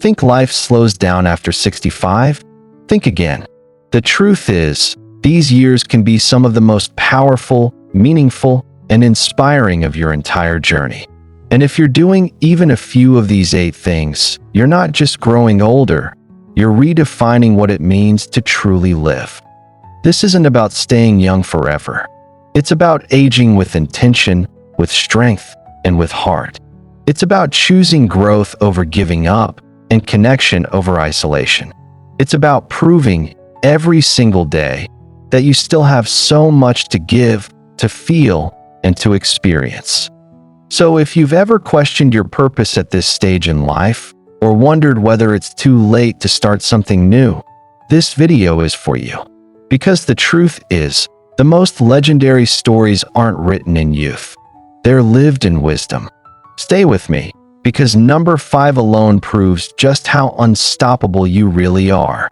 think life slows down after 65? Think again. The truth is, these years can be some of the most powerful, meaningful, and inspiring of your entire journey. And if you're doing even a few of these 8 things, you're not just growing older, you're redefining what it means to truly live. This isn't about staying young forever. It's about aging with intention, with strength, and with heart. It's about choosing growth over giving up and connection over isolation. It's about proving every single day that you still have so much to give, to feel, and to experience. So if you've ever questioned your purpose at this stage in life, or wondered whether it's too late to start something new, this video is for you. Because the truth is, the most legendary stories aren't written in youth. They're lived in wisdom. Stay with me, because number 5 alone proves just how unstoppable you really are.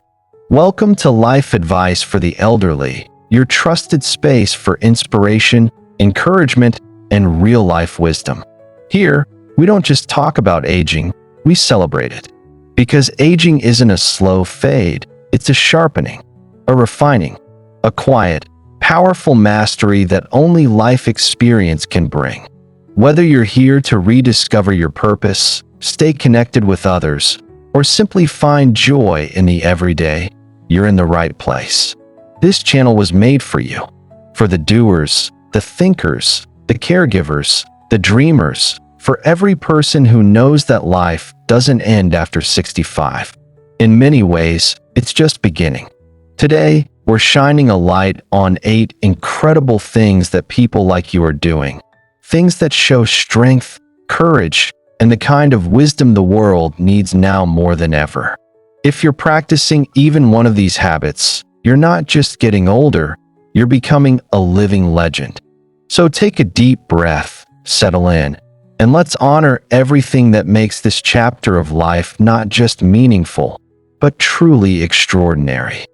Welcome to Life Advice for the Elderly, your trusted space for inspiration, encouragement, and real-life wisdom. Here, we don't just talk about aging, we celebrate it. Because aging isn't a slow fade, it's a sharpening, a refining, a quiet, powerful mastery that only life experience can bring. Whether you're here to rediscover your purpose, stay connected with others, or simply find joy in the everyday, you're in the right place. This channel was made for you, for the doers, the thinkers, the caregivers, the dreamers, for every person who knows that life doesn't end after 65. In many ways, it's just beginning. Today, we're shining a light on 8 incredible things that people like you are doing. Things that show strength, courage, and the kind of wisdom the world needs now more than ever. If you're practicing even one of these habits, you're not just getting older, you're becoming a living legend. So take a deep breath, settle in, and let's honor everything that makes this chapter of life not just meaningful, but truly extraordinary.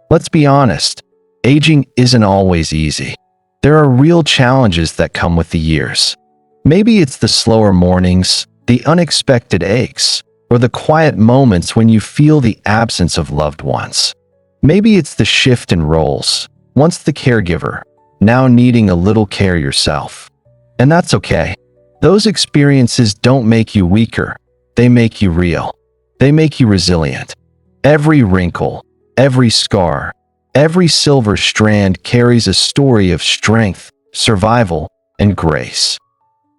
Let's be honest, aging isn't always easy. There are real challenges that come with the years. Maybe it's the slower mornings, the unexpected aches, or the quiet moments when you feel the absence of loved ones. Maybe it's the shift in roles, once the caregiver, now needing a little care yourself. And that's okay. Those experiences don't make you weaker, they make you real. They make you resilient. Every wrinkle, every scar, every silver strand carries a story of strength, survival, and grace.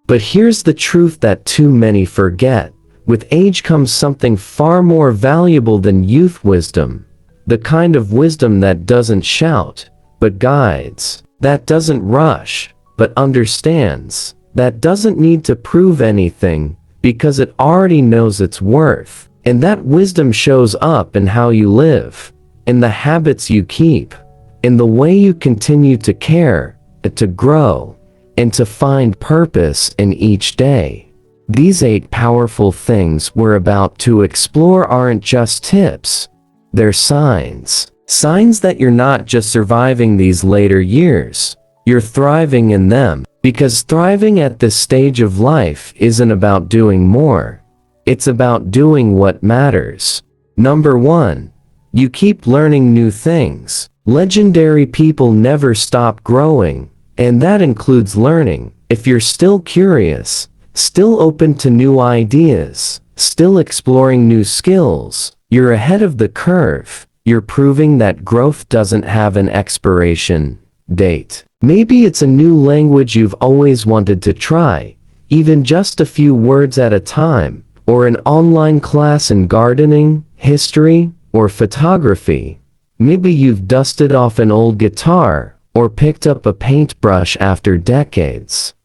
But here's the truth that too many forget. With age comes something far more valuable than youth wisdom. The kind of wisdom that doesn't shout, but guides. That doesn't rush, but understands. That doesn't need to prove anything, because it already knows its worth. And that wisdom shows up in how you live, in the habits you keep, in the way you continue to care, to grow, and to find purpose in each day. These 8 powerful things we're about to explore aren't just tips. They're signs. Signs that you're not just surviving these later years, you're thriving in them. Because thriving at this stage of life isn't about doing more. It's about doing what matters. Number 1. You keep learning new things. Legendary people never stop growing, and that includes learning. If you're still curious, still open to new ideas, still exploring new skills, you're ahead of the curve. You're proving that growth doesn't have an expiration date. Maybe it's a new language you've always wanted to try, even just a few words at a time, or an online class in gardening, history, or photography. Maybe you've dusted off an old guitar, or picked up a paintbrush after decades.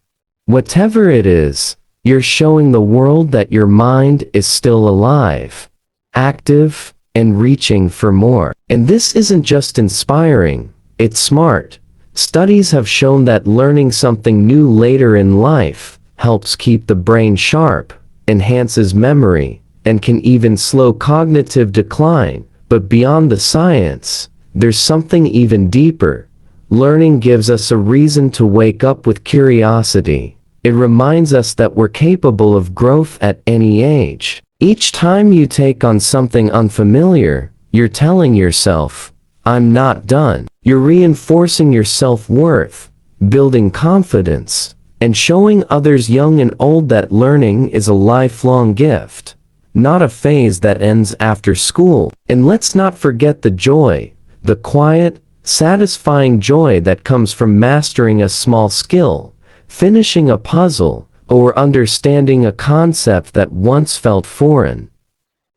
Whatever it is, you're showing the world that your mind is still alive, active, and reaching for more. And this isn't just inspiring, it's smart. Studies have shown that learning something new later in life helps keep the brain sharp, enhances memory, and can even slow cognitive decline. But beyond the science, there's something even deeper. Learning gives us a reason to wake up with curiosity. It reminds us that we're capable of growth at any age. Each time you take on something unfamiliar, you're telling yourself, I'm not done. You're reinforcing your self-worth, building confidence, and showing others young and old that learning is a lifelong gift, not a phase that ends after school. And let's not forget the joy, the quiet, satisfying joy that comes from mastering a small skill, finishing a puzzle, or understanding a concept that once felt foreign.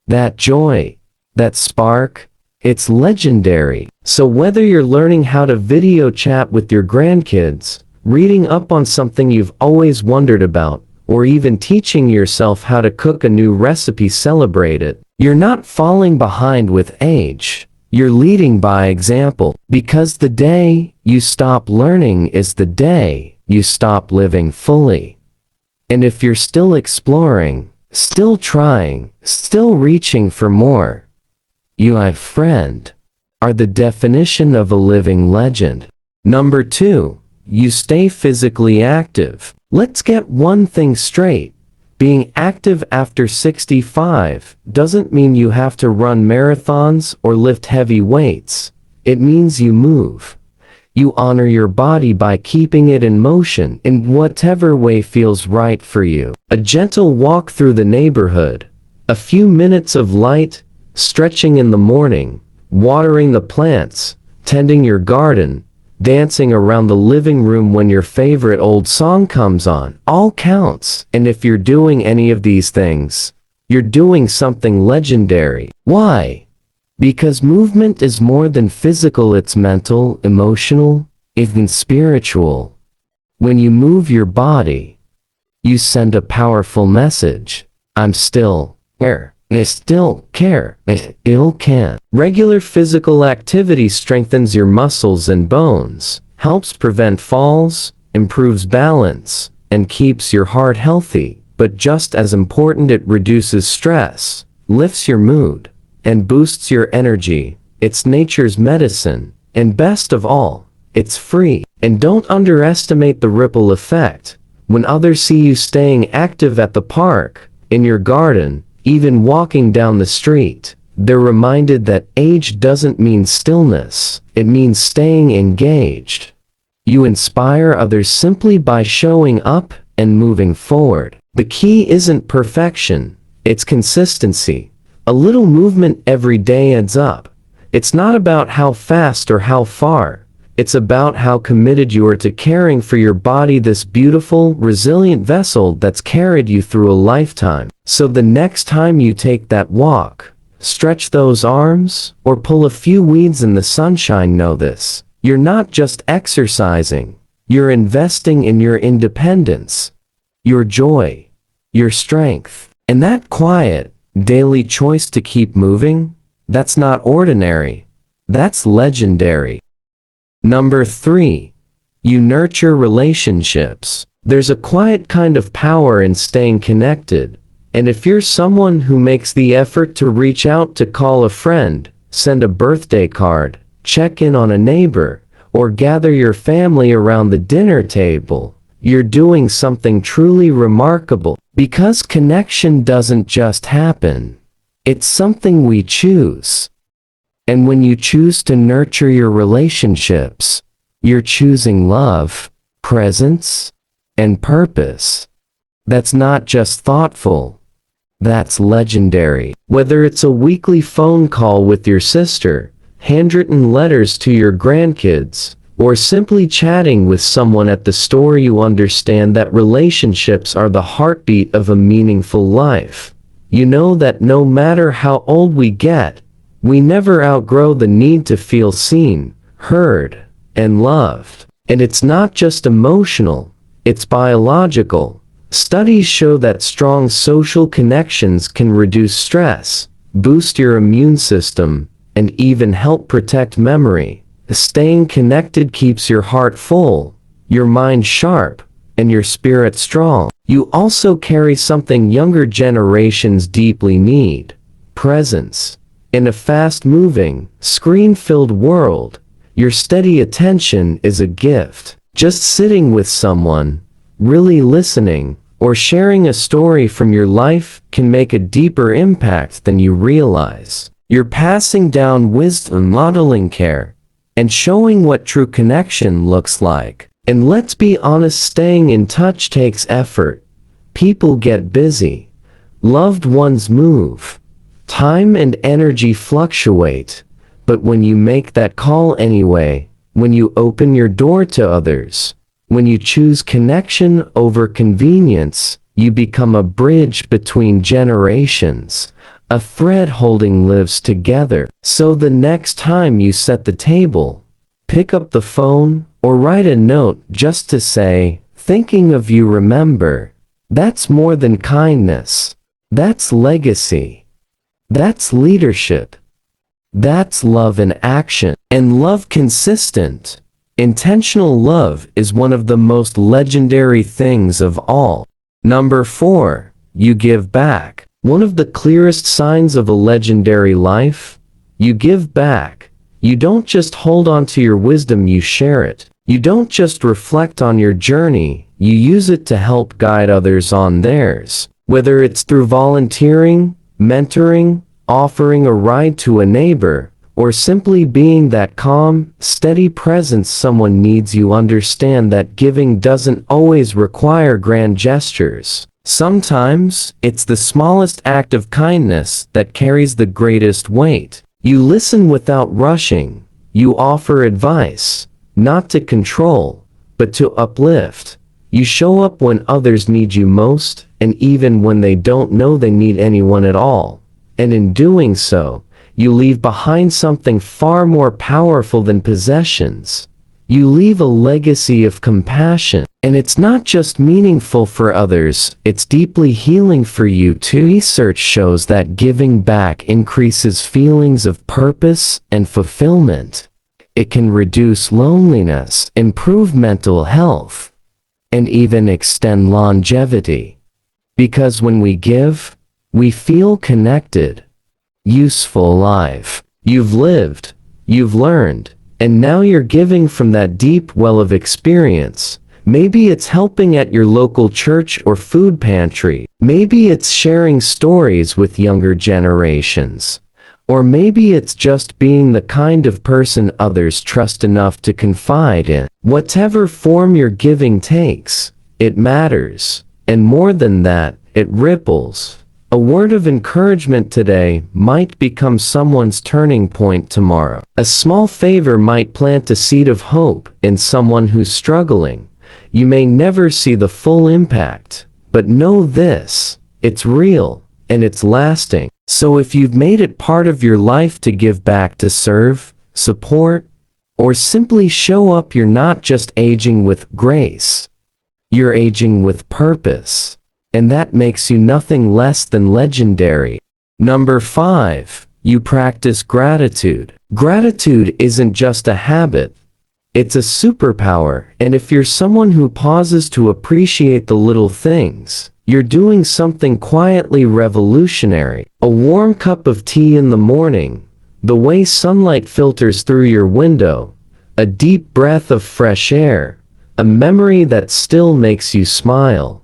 That joy, that spark, it's legendary. So whether you're learning how to video chat with your grandkids, reading up on something you've always wondered about, or even teaching yourself how to cook a new recipe, celebrate it. You're not falling behind with age. You're leading by example, because the day you stop learning is the day you stop living fully. And if you're still exploring, still trying, still reaching for more, you, my friend, are the definition of a living legend. Number 2, you stay physically active. Let's get one thing straight. Being active after 65 doesn't mean you have to run marathons or lift heavy weights. It means you move. You honor your body by keeping it in motion in whatever way feels right for you. A gentle walk through the neighborhood, a few minutes of light, stretching in the morning, watering the plants, tending your garden, dancing around the living room when your favorite old song comes on, all counts. And if you're doing any of these things, you're doing something legendary. Why? Because movement is more than physical, it's mental, emotional, even spiritual. When you move your body, you send a powerful message. I'm still here. I still care. I still can. Regular physical activity strengthens your muscles and bones, helps prevent falls, improves balance, and keeps your heart healthy. But just as important, it reduces stress, lifts your mood, and boosts your energy. It's nature's medicine, and best of all, it's free. And don't underestimate the ripple effect. When others see you staying active at the park, in your garden, even walking down the street, they're reminded that age doesn't mean stillness, it means staying engaged. You inspire others simply by showing up and moving forward. The key isn't perfection, it's consistency. A little movement every day adds up. It's not about how fast or how far. It's about how committed you are to caring for your body, this beautiful, resilient vessel that's carried you through a lifetime. So the next time you take that walk, stretch those arms, or pull a few weeds in the sunshine, know this. You're not just exercising. You're investing in your independence, your joy, your strength. And that quiet, daily choice to keep moving, that's not ordinary. That's legendary. Number 3, you nurture relationships. There's a quiet kind of power in staying connected. And if you're someone who makes the effort to reach out, to call a friend, send a birthday card, check in on a neighbor, or gather your family around the dinner table, you're doing something truly remarkable. Because connection doesn't just happen. It's something we choose. And when you choose to nurture your relationships, you're choosing love, presence, and purpose. That's not just thoughtful. That's legendary. Whether it's a weekly phone call with your sister, handwritten letters to your grandkids, or simply chatting with someone at the store, you understand that relationships are the heartbeat of a meaningful life. You know that no matter how old we get, we never outgrow the need to feel seen, heard, and loved. And it's not just emotional, it's biological. Studies show that strong social connections can reduce stress, boost your immune system, and even help protect memory. Staying connected keeps your heart full, your mind sharp, and your spirit strong. You also carry something younger generations deeply need: presence. In a fast-moving, screen-filled world, your steady attention is a gift. Just sitting with someone, really listening, or sharing a story from your life can make a deeper impact than you realize. You're passing down wisdom, modeling care, and showing what true connection looks like. And let's be honest, staying in touch takes effort. People get busy. Loved ones move. Time and energy fluctuate. But when you make that call anyway, when you open your door to others, when you choose connection over convenience, you become a bridge between generations, a thread holding lives together. So the next time you set the table, pick up the phone or write a note just to say, "Thinking of you, remember." That's more than kindness. That's legacy. That's leadership. That's love in action. And love consistent. Intentional love is one of the most legendary things of all. Number 4, you give back. One of the clearest signs of a legendary life? You give back. You don't just hold on to your wisdom, you share it. You don't just reflect on your journey, you use it to help guide others on theirs. Whether it's through volunteering, mentoring, offering a ride to a neighbor, or simply being that calm, steady presence someone needs, you understand that giving doesn't always require grand gestures. Sometimes, it's the smallest act of kindness that carries the greatest weight. You listen without rushing. You offer advice, not to control, but to uplift. You show up when others need you most, and even when they don't know they need anyone at all. And in doing so, you leave behind something far more powerful than possessions. You leave a legacy of compassion. And it's not just meaningful for others, it's deeply healing for you too. Research shows that giving back increases feelings of purpose and fulfillment. It can reduce loneliness, improve mental health, and even extend longevity. Because when we give, we feel connected, useful, alive. You've lived, you've learned, and now you're giving from that deep well of experience. Maybe it's helping at your local church or food pantry. Maybe it's sharing stories with younger generations. Or maybe it's just being the kind of person others trust enough to confide in. Whatever form your giving takes, it matters. And more than that, it ripples. A word of encouragement today might become someone's turning point tomorrow. A small favor might plant a seed of hope in someone who's struggling. You may never see the full impact, but know this, it's real, and it's lasting. So if you've made it part of your life to give back, to serve, support, or simply show up, you're not just aging with grace. You're aging with purpose. And that makes you nothing less than legendary. Number 5, you practice gratitude. Gratitude isn't just a habit. It's a superpower, and if you're someone who pauses to appreciate the little things, you're doing something quietly revolutionary. A warm cup of tea in the morning, the way sunlight filters through your window, a deep breath of fresh air, a memory that still makes you smile.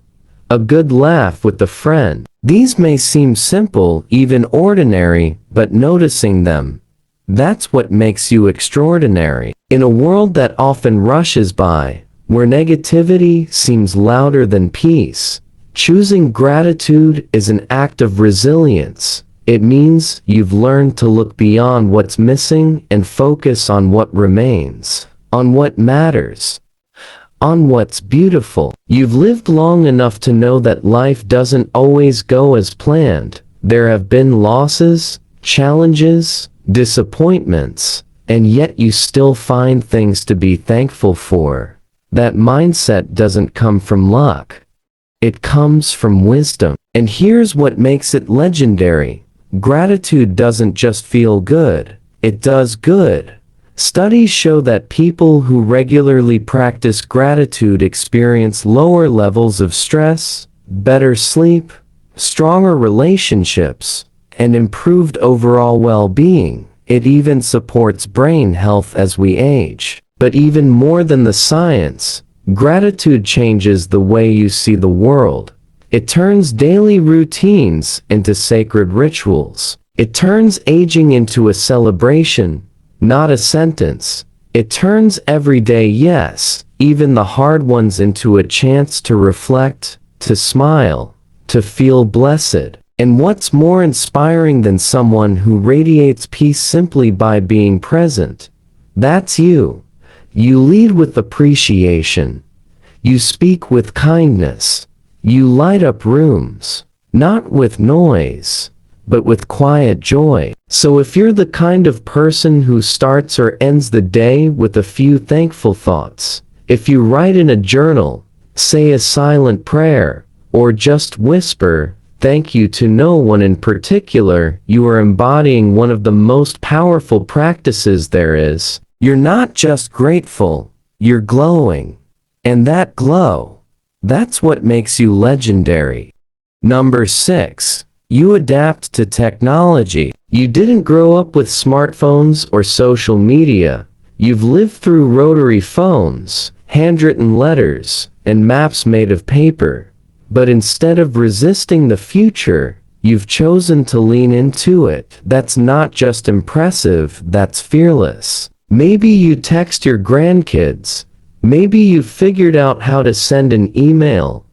A good laugh with a friend. These may seem simple, even ordinary, but noticing them, that's what makes you extraordinary. In a world that often rushes by, where negativity seems louder than peace, choosing gratitude is an act of resilience. It means you've learned to look beyond what's missing and focus on what remains, on what matters, on what's beautiful. You've lived long enough to know that life doesn't always go as planned. There have been losses, challenges, disappointments, and yet you still find things to be thankful for. That mindset doesn't come from luck. It comes from wisdom. And here's what makes it legendary. Gratitude doesn't just feel good, it does good. Studies show that people who regularly practice gratitude experience lower levels of stress, better sleep, stronger relationships, and improved overall well-being. It even supports brain health as we age. But even more than the science, gratitude changes the way you see the world. It turns daily routines into sacred rituals. It turns aging into a celebration, not a sentence. It turns everyday yes, even the hard ones, into a chance to reflect, to smile, to feel blessed. And what's more inspiring than someone who radiates peace simply by being present? That's you. You lead with appreciation. You speak with kindness. You light up rooms, not with noise, but with quiet joy. So if you're the kind of person who starts or ends the day with a few thankful thoughts, if you write in a journal, say a silent prayer, or just whisper thank you to no one in particular, you are embodying one of the most powerful practices there is. You're not just grateful, you're glowing. And that glow, that's what makes you legendary. Number 6. You adapt to technology. You didn't grow up with smartphones or social media. You've lived through rotary phones, handwritten letters, and maps made of paper. But instead of resisting the future, you've chosen to lean into it. That's not just impressive, that's fearless. Maybe you text your grandkids. Maybe you figured out how to send an email,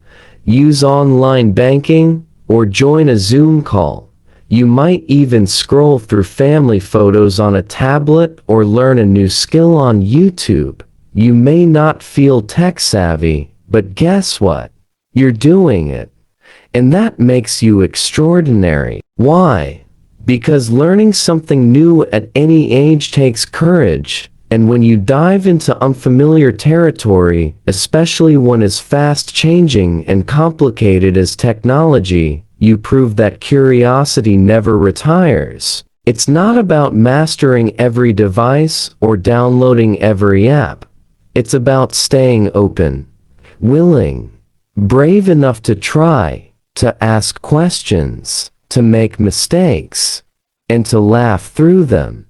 use online banking, or join a Zoom call. You might even scroll through family photos on a tablet or learn a new skill on YouTube. You may not feel tech savvy, but guess what? You're doing it. And that makes you extraordinary. Why? Because learning something new at any age takes courage. And when you dive into unfamiliar territory, especially one as fast-changing and complicated as technology, you prove that curiosity never retires. It's not about mastering every device or downloading every app. It's about staying open, willing, brave enough to try, to ask questions, to make mistakes, and to laugh through them.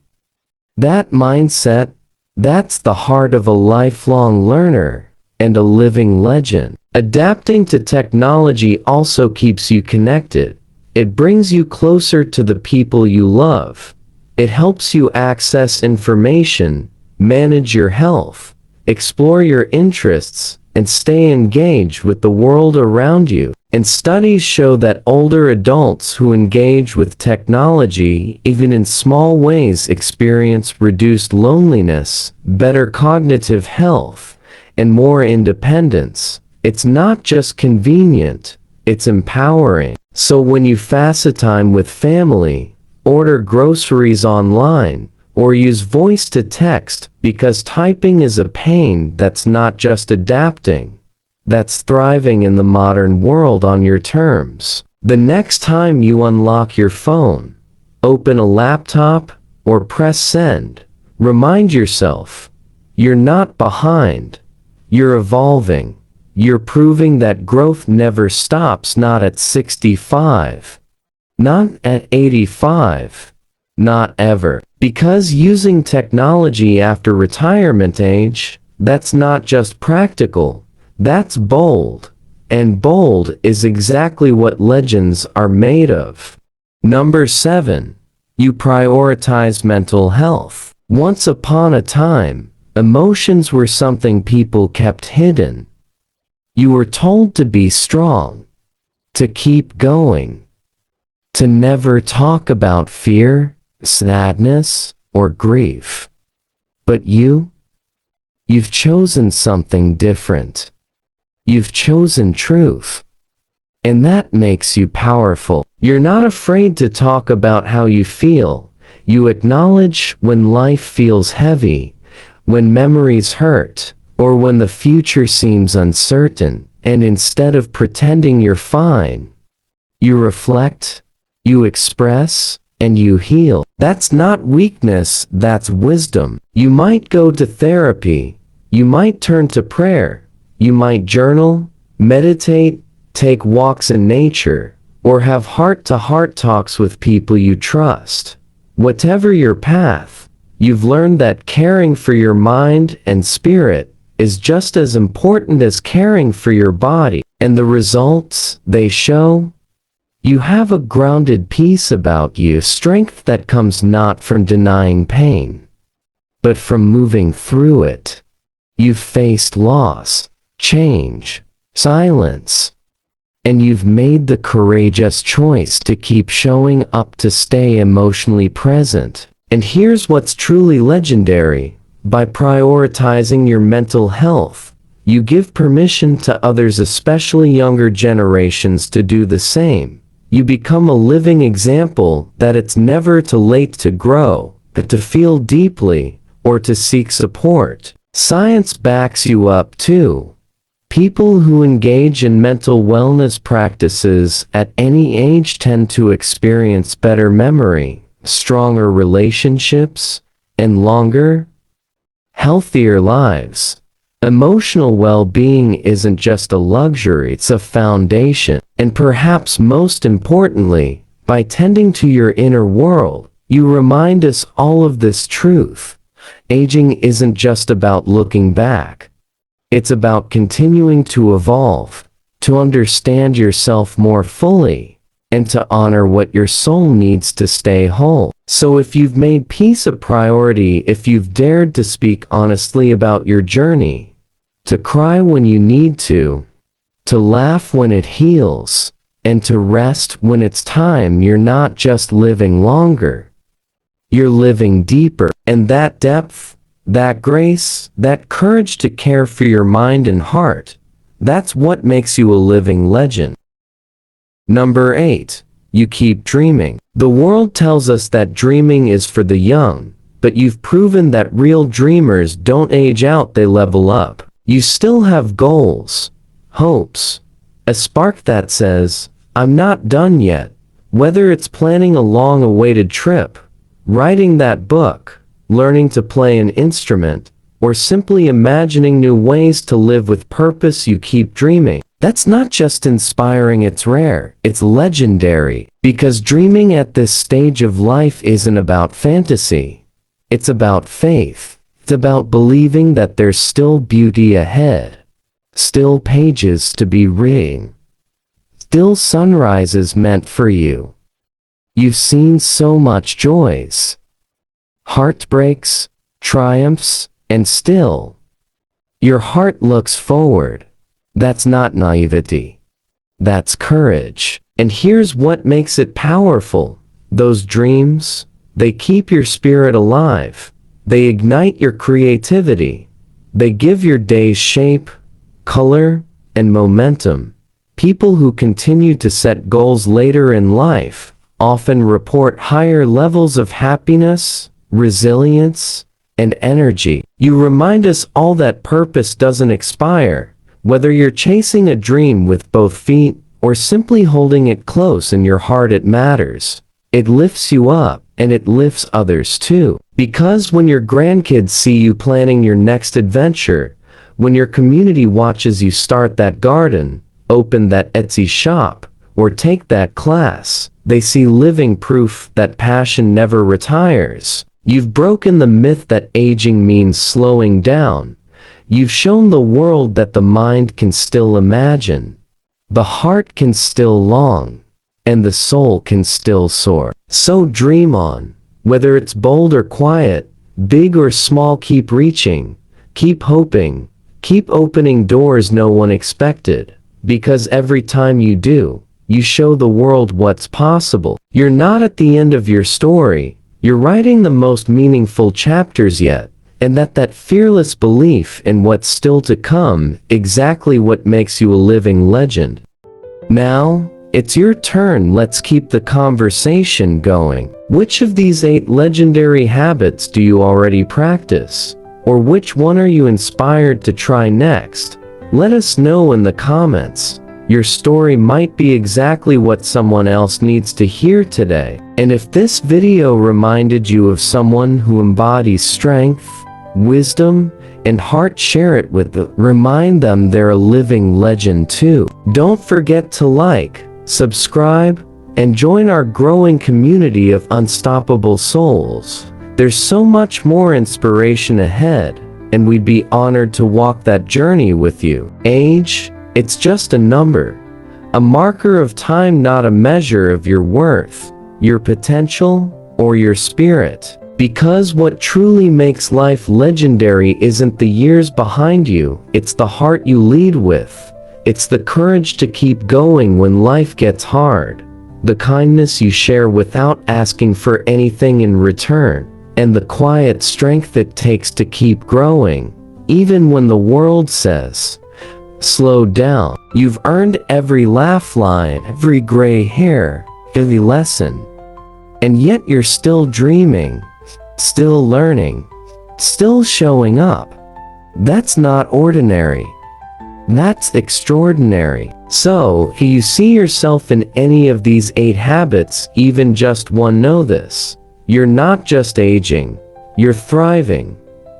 That mindset, that's the heart of a lifelong learner and a living legend. Adapting to technology also keeps you connected. It brings you closer to the people you love. It helps you access information, manage your health, explore your interests, and stay engaged with the world around you. And studies show that older adults who engage with technology, even in small ways, experience reduced loneliness, better cognitive health, and more independence. It's not just convenient, it's empowering. So when you FaceTime with family, order groceries online, or use voice to text, because typing is a pain, that's not just adapting. That's thriving in the modern world on your terms. The next time you unlock your phone, open a laptop, or press send, remind yourself, you're not behind. You're evolving. You're proving that growth never stops, not at 65, not at 85, not ever. Because using technology after retirement age, that's not just practical. That's bold, and bold is exactly what legends are made of. Number 7. You prioritize mental health. Once upon a time, emotions were something people kept hidden. You were told to be strong, to keep going, to never talk about fear, sadness, or grief. But you've chosen something different. You've chosen truth. And that makes you powerful. You're not afraid to talk about how you feel. You acknowledge when life feels heavy, when memories hurt, or when the future seems uncertain. And instead of pretending you're fine, you reflect, you express, and you heal. That's not weakness, that's wisdom. You might go to therapy. You might turn to prayer. You might journal, meditate, take walks in nature, or have heart-to-heart talks with people you trust. Whatever your path, you've learned that caring for your mind and spirit is just as important as caring for your body, and the results they show? You have a grounded peace about you, strength that comes not from denying pain, but from moving through it. You've faced loss, change, silence, and you've made the courageous choice to keep showing up, to stay emotionally present. And here's what's truly legendary: by prioritizing your mental health, you give permission to others, especially younger generations, to do the same. You become a living example that it's never too late to grow, but to feel deeply, or to seek support. Science backs you up too. People who engage in mental wellness practices at any age tend to experience better memory, stronger relationships, and longer, healthier lives. Emotional well-being isn't just a luxury, it's a foundation. And perhaps most importantly, by tending to your inner world, you remind us all of this truth. Aging isn't just about looking back. It's about continuing to evolve, to understand yourself more fully, and to honor what your soul needs to stay whole. So if you've made peace a priority, if you've dared to speak honestly about your journey, to cry when you need to laugh when it heals, and to rest when it's time, you're not just living longer. You're living deeper. And that depth, that grace, that courage to care for your mind and heart, that's what makes you a living legend. Number 8. You keep dreaming. The world tells us that dreaming is for the young, but you've proven that real dreamers don't age out, they level up. You still have goals, hopes, a spark that says, "I'm not done yet." Whether it's planning a long-awaited trip, writing that book, learning to play an instrument, or simply imagining new ways to live with purpose, you keep dreaming. That's not just inspiring, it's rare, it's legendary. Because dreaming at this stage of life isn't about fantasy. It's about faith. It's about believing that there's still beauty ahead, still pages to be reading, still sunrises meant for you. You've seen so much joys, heartbreaks, triumphs, and still, your heart looks forward. That's not naivety. That's courage. And here's what makes it powerful. Those dreams, they keep your spirit alive. They ignite your creativity. They give your days shape, color, and momentum. People who continue to set goals later in life often report higher levels of happiness, resilience, and energy. You remind us all that purpose doesn't expire. Whether you're chasing a dream with both feet or simply holding it close in your heart, it matters. It lifts you up, and it lifts others too. Because when your grandkids see you planning your next adventure, when your community watches you start that garden, open that Etsy shop, or take that class, they see living proof that passion never retires. You've broken the myth that aging means slowing down. You've shown the world that the mind can still imagine, the heart can still long, and the soul can still soar. So dream on. Whether it's bold or quiet, big or small, keep reaching, keep hoping, keep opening doors no one expected. Because every time you do, you show the world what's possible. You're not at the end of your story, you're writing the most meaningful chapters yet. And that fearless belief in what's still to come, exactly what makes you a living legend. Now, it's your turn. Let's keep the conversation going. Which of these 8 legendary habits do you already practice? Or which one are you inspired to try next? Let us know in the comments. Your story might be exactly what someone else needs to hear today. And if this video reminded you of someone who embodies strength, wisdom, and heart, share it with them. Remind them they're a living legend too. Don't forget to like, subscribe, and join our growing community of unstoppable souls. There's so much more inspiration ahead, and we'd be honored to walk that journey with you. Age, it's just a number, a marker of time, not a measure of your worth, your potential, or your spirit. Because what truly makes life legendary isn't the years behind you, it's the heart you lead with. It's the courage to keep going when life gets hard, the kindness you share without asking for anything in return, and the quiet strength it takes to keep growing, even when the world says, slow down. You've earned every laugh line, every gray hair, every lesson. And yet you're still dreaming, still learning, still showing up. That's not ordinary. That's extraordinary. So, if you see yourself in any of these 8 habits, even just one, know this. You're not just aging, you're thriving.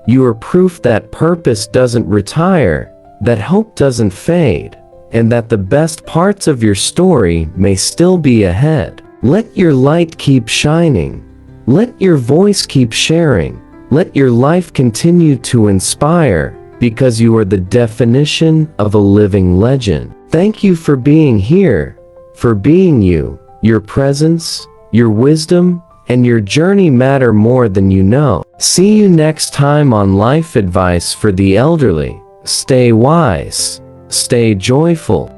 You are proof that purpose doesn't retire, that hope doesn't fade, and that the best parts of your story may still be ahead. Let your light keep shining. Let your voice keep sharing. Let your life continue to inspire, because you are the definition of a living legend. Thank you for being here, for being you. Your presence, your wisdom, and your journey matter more than you know. See you next time on Life Advice for the Elderly. Stay wise, stay joyful,